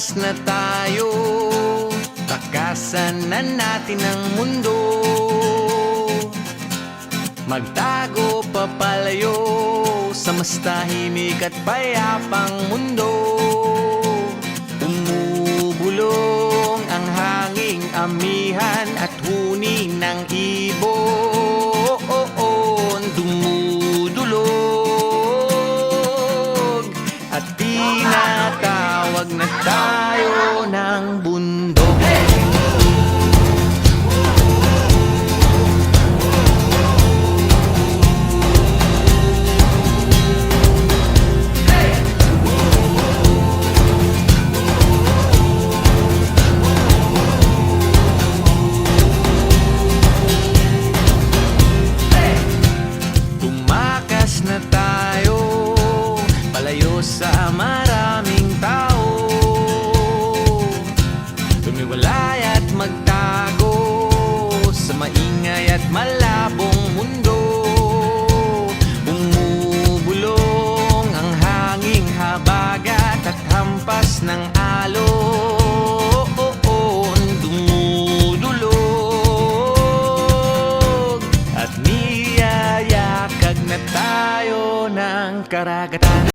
Tumakas na tayo, takasan na natin ang mundo. Magtago papalayo sa mas tahimik at payapang mundo. Umubulong ang hanging amihan at huni ng ibon. Dumudulog at tinatawag na tayo ng bundok. Na tayo, palayo sa maraming tao. Tumiwalay at magtago sa maingay at malabong mundo. Umubulong ang hanging habagat at hampas ng alon. Dumudulog at niyayakag na tayo ng karagatan.